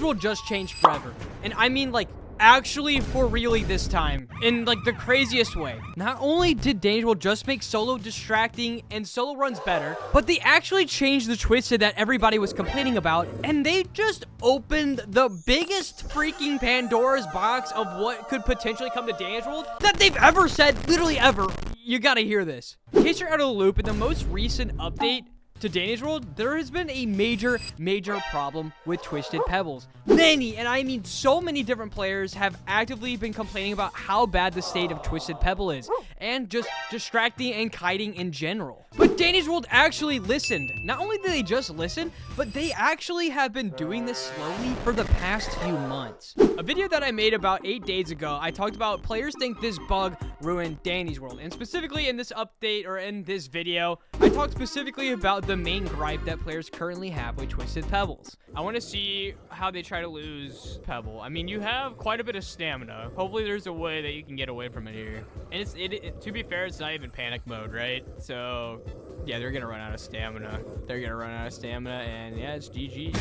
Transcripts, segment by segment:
World just changed forever. And I mean, like, actually for really this time, in like the craziest way. Not only did Dangerous World just make solo distracting and solo runs better, but they actually changed the Twisted that everybody was complaining about, and they just opened the biggest freaking Pandora's box of what could potentially come to Dangerous World that they've ever said, literally ever. You gotta hear this. In case you're out of the loop, in the most recent update to Dangerous World, there has been a major problem with Twisted Pebbles. Many, and I mean so many different players have actively been complaining about how bad the state of Twisted Pebble is, and just distracting and kiting in general. But Dangerous World actually listened. Not only did they just listen, but they actually have been doing this slowly for the past few months. A video that I made about 8 days ago, I talked about players think this bug ruined Danny's World, and specifically in this update, or in this video, I talked specifically about the main gripe that players currently have with Twisted Pebbles. I want to see how they try to lose Pebble. I mean, you have quite a bit of stamina. Hopefully there's a way that you can get away from it here. And to be fair, it's not even panic mode, right? So yeah, they're gonna run out of stamina. And yeah, it's GG.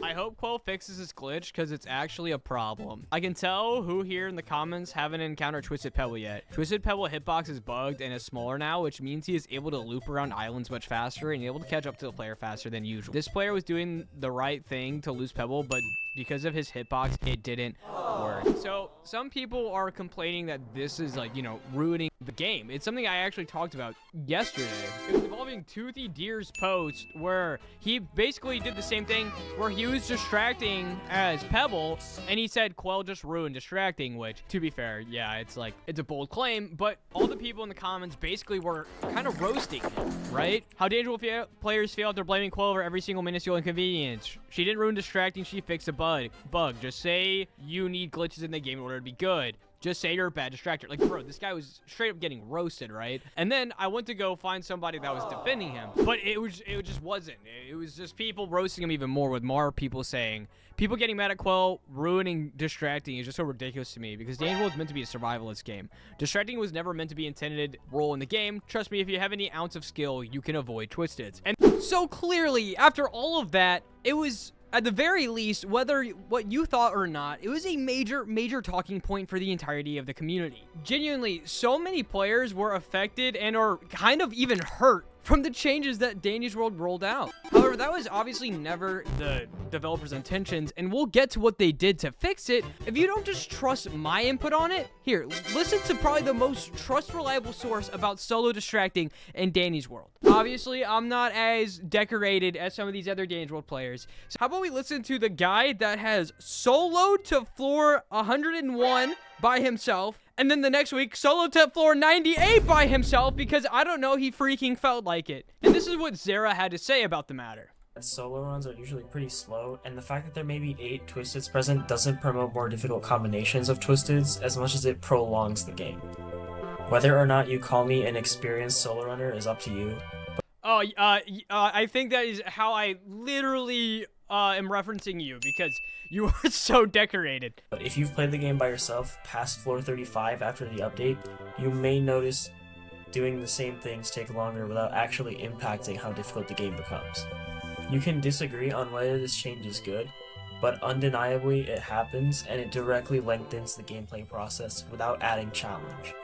I hope Quell fixes this glitch, because it's actually a problem. I can tell who here in the comments haven't encountered Twisted Pebble yet. Twisted Pebble hitbox is bugged and is smaller now, which means he is able to loop around islands much faster and able to catch up to the player faster than usual. This player was doing the right thing to lose Pebble, but because of his hitbox, it didn't work. So some people are complaining that this is, like, you know, ruining the game. It's something I actually talked about yesterday. It was involving Toothy Deer's post, where he basically did the same thing, where he was distracting as Pebble, and he said Quell just ruined distracting, which, to be fair, yeah, it's like, it's a bold claim, but all the people in the comments basically were kind of roasting him, right? How Dangerous players feel after blaming Quell over every single minuscule inconvenience. She didn't ruin distracting, she fixed a bug. Just say you need glitches in the game in order to be good. Just say you're a bad distractor. Like, bro, this guy was straight up getting roasted, right? And then I went to go find somebody that was defending him, but it just wasn't. It was just people roasting him even more, with more people saying, people getting mad at Quell ruining distracting is just so ridiculous to me, because Dangerous World is meant to be a survivalist game. Distracting was never meant to be intended role in the game. Trust me, if you have any ounce of skill, you can avoid Twisteds. And so clearly, after all of that, it was, at the very least, whether what you thought or not, it was a major talking point for the entirety of the community. Genuinely, so many players were affected and are kind of even hurt from the changes that Dangerous World rolled out. However, that was obviously never the developers' intentions, and we'll get to what they did to fix it. If you don't just trust my input on it, here, listen to probably the most reliable source about solo distracting in Danny's World. Obviously, I'm not as decorated as some of these other Dangerous World players. So how about we listen to the guy that has soloed to floor 101 by himself, and then the next week, solo to floor 98 by himself, because I don't know, he freaking felt like it. And this is what Zara had to say about the matter. Solo runs are usually pretty slow, and the fact that there may be 8 Twisteds present doesn't promote more difficult combinations of Twisteds as much as it prolongs the game. Whether or not you call me an experienced solo runner is up to you. I think that is how I literally am referencing you, because you are so decorated. But if you've played the game by yourself past floor 35 after the update, you may notice doing the same things take longer without actually impacting how difficult the game becomes. You can disagree on whether this change is good, but undeniably it happens, and it directly lengthens the gameplay process without adding challenge.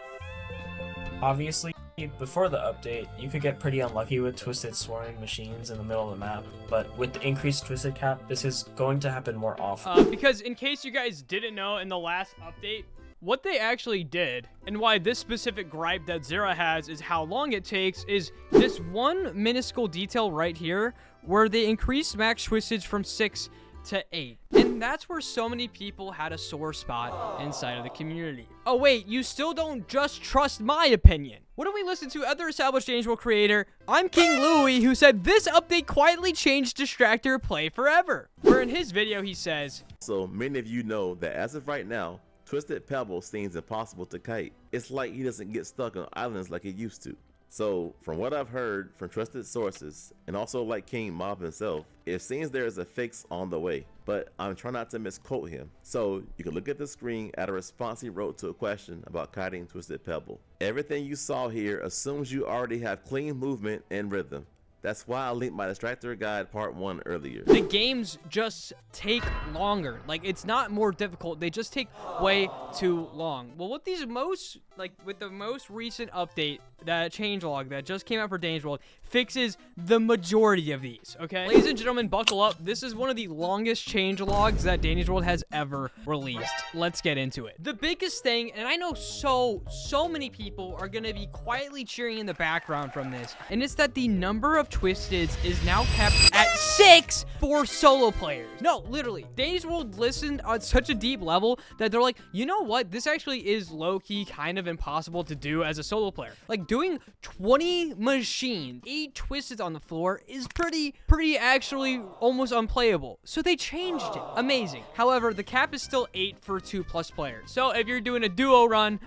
Obviously, before the update, you could get pretty unlucky with Twisted swarming machines in the middle of the map, but with the increased Twisted cap, this is going to happen more often. Because in case you guys didn't know, in the last update, what they actually did, and why this specific gripe that Zara has is how long it takes, is this one minuscule detail right here, where they increased max Twisteds from 6 to 8. And that's where so many people had a sore spot inside of the community. Oh wait, you still don't just trust my opinion. Why don't we listen to other established Dangerous World creator, I'm King Louie, who said this update quietly changed distractor play forever. Where in his video he says, so many of you know that as of right now, Twisted Pebble seems impossible to kite. It's like he doesn't get stuck on islands like he used to. So from what I've heard from trusted sources, and also like King Mob himself, it seems there is a fix on the way, but I'm trying not to misquote him. So you can look at the screen at a response he wrote to a question about kiting Twisted Pebble. Everything you saw here assumes you already have clean movement and rhythm. That's why I linked my Distractor Guide Part 1 earlier. The games just take longer. Like, it's not more difficult. They just take way too long. Well, with the most recent update, that changelog that just came out for Dangerous World fixes the majority of these, okay? Ladies and gentlemen, buckle up. This is one of the longest changelogs that Dangerous World has ever released. Let's get into it. The biggest thing, and I know so many people are gonna be quietly cheering in the background from this, and it's that the number of Twisteds is now kept at 6 for solo players. No, literally. Dangerous World listened on such a deep level that they're like, you know what? This actually is low-key kind of impossible to do as a solo player. Like, doing 20 machines, 8 Twisteds on the floor is pretty actually almost unplayable. So they changed it. Amazing. However, the cap is still 8 for 2+ players. So if you're doing a duo run,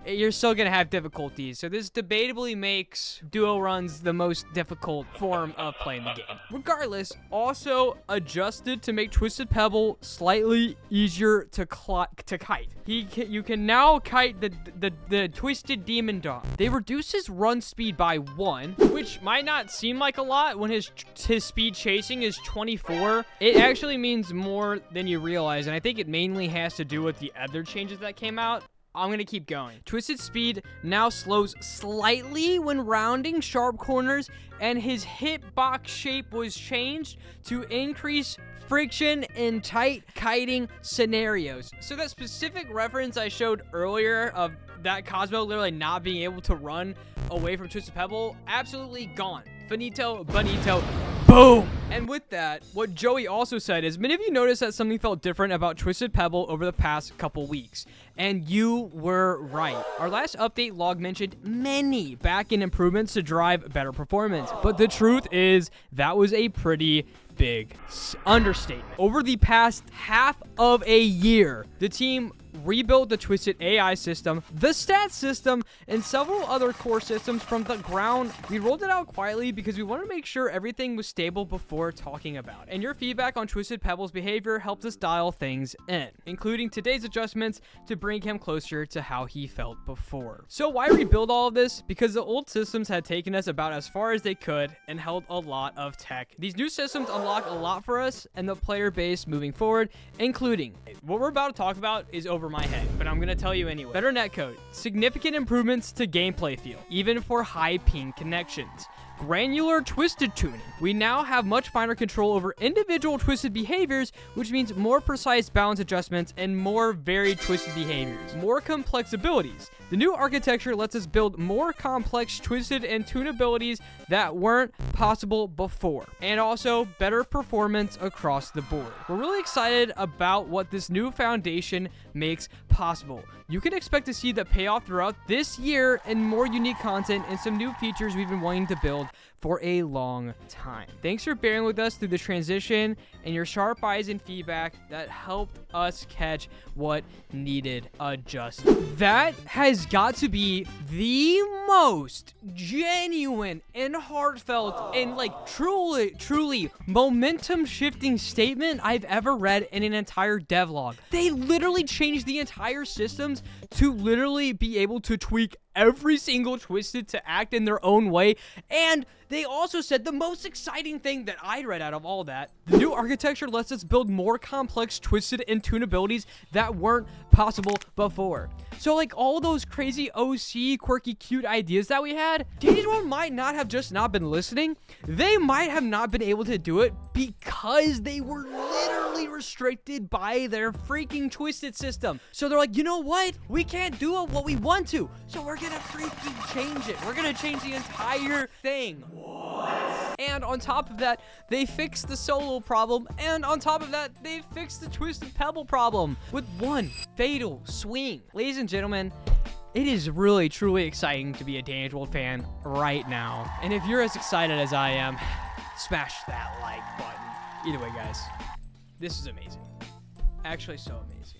you're still gonna have difficulties. So this debatably makes duo runs the most difficult form of playing the game. Regardless, also adjusted to make Twisted Pebble slightly easier to kite. You can now kite the Twisted Demon Dog. They reduce his run speed by 1, which might not seem like a lot when his speed chasing is 24. It actually means more than you realize, and I think it mainly has to do with the other changes that came out. I'm gonna keep going. Twisted Speed now slows slightly when rounding sharp corners, and his hitbox shape was changed to increase friction in tight kiting scenarios. So that specific reference I showed earlier of that Cosmo literally not being able to run away from Twisted Pebble, absolutely gone. Finito, bonito, boom! And with that, what Joey also said is, many of you noticed that something felt different about Twisted Pebble over the past couple weeks. And you were right. Our last update log mentioned many back-end improvements to drive better performance. But the truth is, that was a pretty big understatement. Over the past half of a year, the team rebuilt the Twisted AI system, the stats system, and several other core systems from the ground. We rolled it out quietly because we wanted to make sure everything was stable before talking about it. And your feedback on Twisted Pebble's behavior helped us dial things in, including today's adjustments to bring him closer to how he felt before. So why rebuild all of this? Because the old systems had taken us about as far as they could and held a lot of tech. These new systems unlock a lot for us and the player base moving forward, including what we're about to talk about is over my head, but I'm gonna tell you anyway. Better netcode, significant improvements to gameplay feel, even for high ping connections. Granular twisted tuning. We now have much finer control over individual twisted behaviors, which means more precise balance adjustments and more varied twisted behaviors. More complex abilities. The new architecture lets us build more complex twisted and tune abilities that weren't possible before. And also better performance across the board. We're really excited about what this new foundation makes possible. You can expect to see the payoff throughout this year and more unique content and some new features we've been wanting to build for a long time. Thanks for bearing with us through the transition and your sharp eyes and feedback that helped us catch what needed adjustment. That has got to be the most genuine and heartfelt and truly momentum shifting statement I've ever read in an entire devlog. They literally changed the entire systems to literally be able to tweak every single Twisted to act in their own way, and they also said the most exciting thing that I read out of all that, the new architecture lets us build more complex Twisted and tune abilities that weren't possible before. So like all those crazy OC, quirky, cute ideas that we had, Dangerous World might not have just not been listening. They might have not been able to do it because they were literally restricted by their freaking Twisted system. So they're like, you know what? We can't do what we want to. So we're gonna freaking change it. We're gonna change the entire thing. What? And on top of that, they fixed the solo problem. And on top of that, they fixed the Twisted Pebble problem with one fatal swing. Ladies and gentlemen, it is really, truly exciting to be a Dangerous World fan right now. And if you're as excited as I am, smash that like button. Either way, guys, this is amazing. Actually, so amazing.